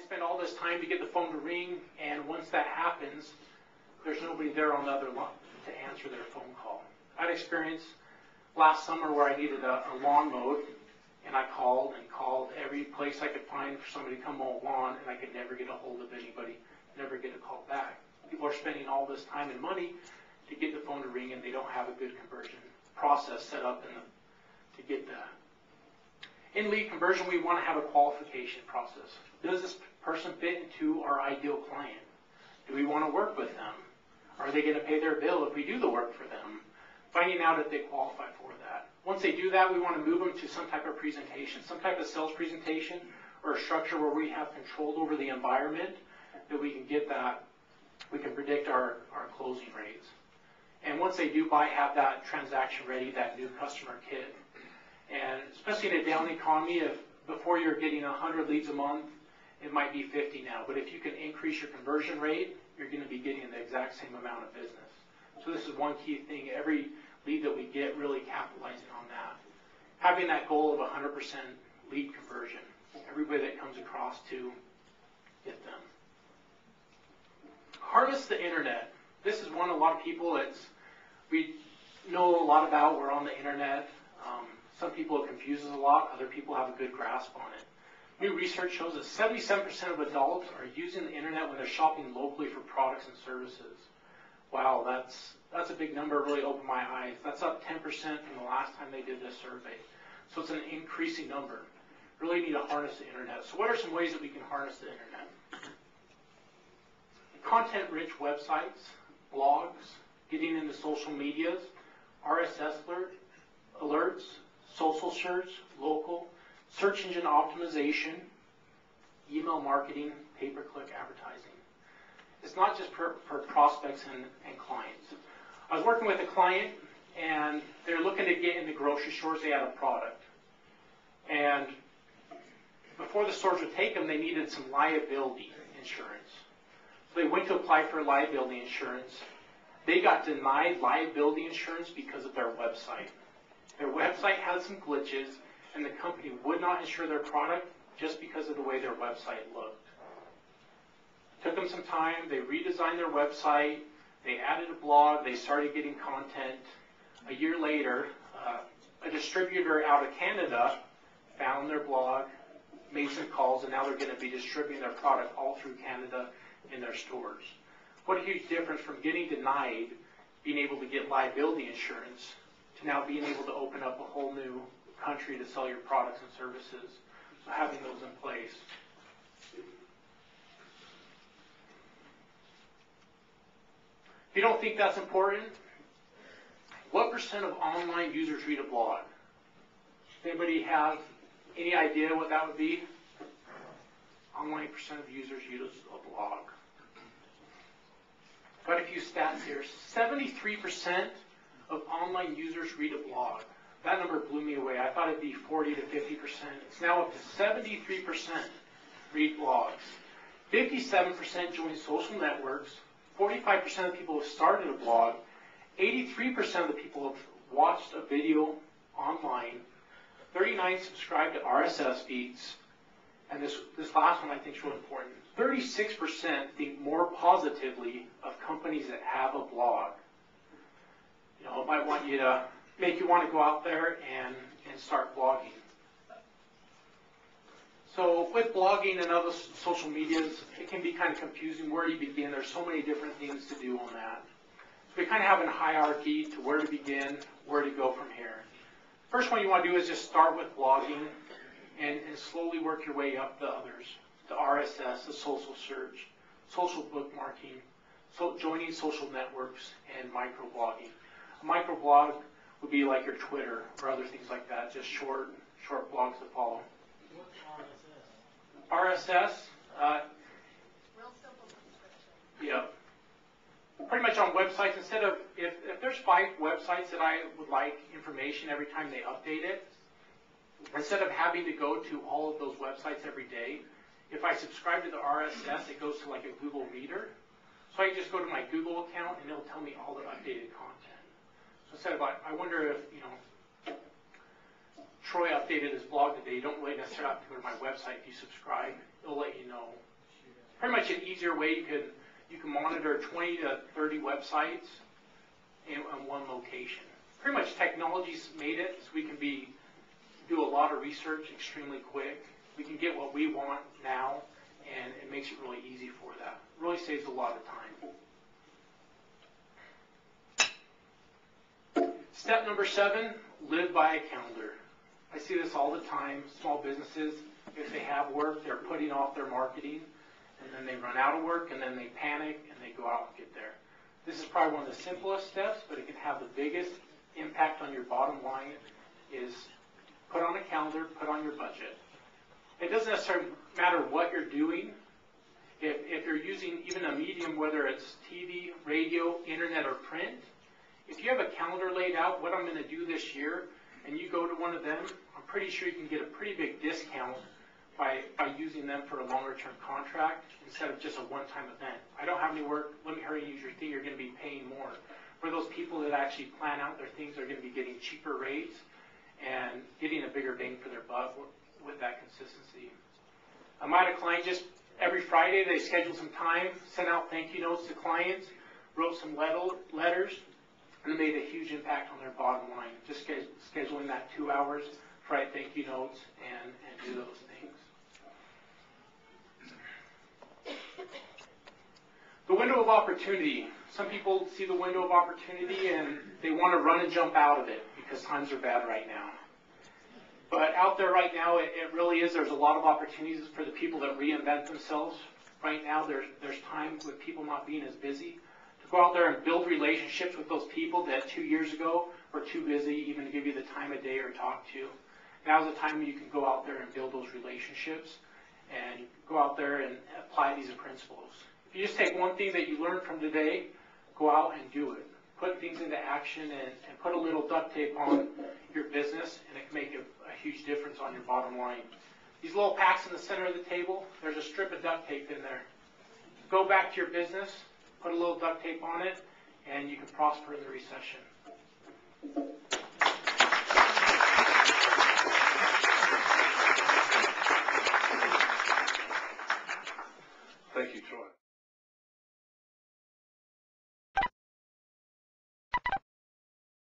spend all this time to get the phone to ring, and once that happens, there's nobody there on the other line to answer their phone call. I had experience last summer where I needed a lawn mowed, and I called every place I could find for somebody to come mow a lawn, and I could never get a hold of anybody, never get a call back. People are spending all this time and money to get the phone to ring, and they don't have a good conversion process set up to get that. In lead conversion, we want to have a qualification process. Does this person fit into our ideal client? Do we want to work with them? Are they going to pay their bill if we do the work for them? Finding out if they qualify for that. Once they do that, we want to move them to some type of presentation, some type of sales presentation or a structure where we have control over the environment, that we can get that, we can predict our closing rates. And once they do buy, have that transaction ready, that new customer kit. And especially in a down economy, if before you're getting 100 leads a month, it might be 50 now. But if you can increase your conversion rate, you're going to be getting the exact same amount of business. So this is one key thing. Every lead that we get, really capitalizing on that. Having that goal of 100% lead conversion. Everybody that comes across to get them. Harness the internet. This is one a lot of people we know a lot about. We're on the internet. Some people it confuses a lot. Other people have a good grasp on it. New research shows that 77% of adults are using the internet when they're shopping locally for products and services. Wow, that's a big number. Really opened my eyes. That's up 10% from the last time they did this survey. So it's an increasing number. Really need to harness the internet. So what are some ways that we can harness the internet? Content-rich websites, blogs, getting into social medias, RSS alerts, social search, local, search engine optimization, email marketing, pay-per-click advertising. It's not just for prospects and clients. I was working with a client, and they're looking to get into grocery stores. They had a product. And before the stores would take them, they needed some liability insurance. So they went to apply for liability insurance. They got denied liability insurance because of their website. Their website had some glitches, and the company would not insure their product just because of the way their website looked. Took them some time. They redesigned their website. They added a blog. They started getting content. A year later, a distributor out of Canada found their blog, made some calls, and now they're going to be distributing their product all through Canada in their stores. What a huge difference from getting denied, being able to get liability insurance, to now being able to open up a whole new country to sell your products and services. So having those in place. If you don't think that's important, what percent of online users read a blog? Does anybody have any idea what that would be? Online percent of users use a blog. Got a few stats here. 73% of online users read a blog. That number blew me away. I thought it'd be 40 to 50%. It's now up to 73% read blogs. 57% join social networks. 45% of the people have started a blog. 83% of the people have watched a video online. 39% subscribe to RSS feeds. And this last one I think is really important. 36% think more positively of companies that have a blog. You know, it might want you to make you want to go out there and start blogging. So with blogging and other social medias, it can be kind of confusing where you begin. There's so many different things to do on that. So we kind of have a hierarchy to where to begin, where to go from here. First one you want to do is just start with blogging and slowly work your way up the others. The RSS, the social search, social bookmarking, joining social networks, and microblogging. A microblog would be like your Twitter or other things like that, just short blogs to follow. What's RSS? RSS, Real simple description. yeah. Pretty much on websites, instead of, if there's 5 websites that I would like information every time they update it, instead of having to go to all of those websites every day, if I subscribe to the RSS, it goes to like a Google Reader. So I can just go to my Google account and it'll tell me all the updated content. So instead of, I wonder if, Troy updated his blog today. You don't really necessarily have to go to my website. If you subscribe, it'll let you know pretty much an easier way you can monitor 20 to 30 websites in one location. Pretty much technology's made it so we can do a lot of research extremely quick. We can get what we want now, and it makes it really easy for that. It really saves a lot of time. Step number 7, live by a calendar. I see this all the time. Small businesses, if they have work, they're putting off their marketing, and then they run out of work, and then they panic, and they go out and get there. This is probably one of the simplest steps, but it can have the biggest impact on your bottom line is put on a calendar, put on your budget. It doesn't necessarily matter what you're doing. If you're using even a medium, whether it's TV, radio, internet, or print, if you have a calendar laid out, what I'm going to do this year, and you go to one of them, I'm pretty sure you can get a pretty big discount by using them for a longer-term contract instead of just a one-time event. I don't have any work, let me hurry and use your thing, you're going to be paying more. For those people that actually plan out their things, they're going to be getting cheaper rates and getting a bigger bang for their buck with that consistency. I had a client just every Friday, they scheduled some time, sent out thank you notes to clients, wrote some letters, and it made a huge impact on their bottom line. Just scheduling that 2 hours to write thank you notes and do those things. The window of opportunity. Some people see the window of opportunity and they want to run and jump out of it because times are bad right now. But out there right now, it really is. There's a lot of opportunities for the people that reinvent themselves. Right now, there's time with people not being as busy to go out there and build relationships with those people that 2 years ago were too busy even to give you the time of day or talk to. Now's the time you can go out there and build those relationships and go out there and apply these principles. If you just take one thing that you learned from today, go out and do it. Put things into action and put a little duct tape on your business, and it can make a huge difference on your bottom line. These little packs in the center of the table, there's a strip of duct tape in there. Go back to your business, put a little duct tape on it, and you can prosper in the recession.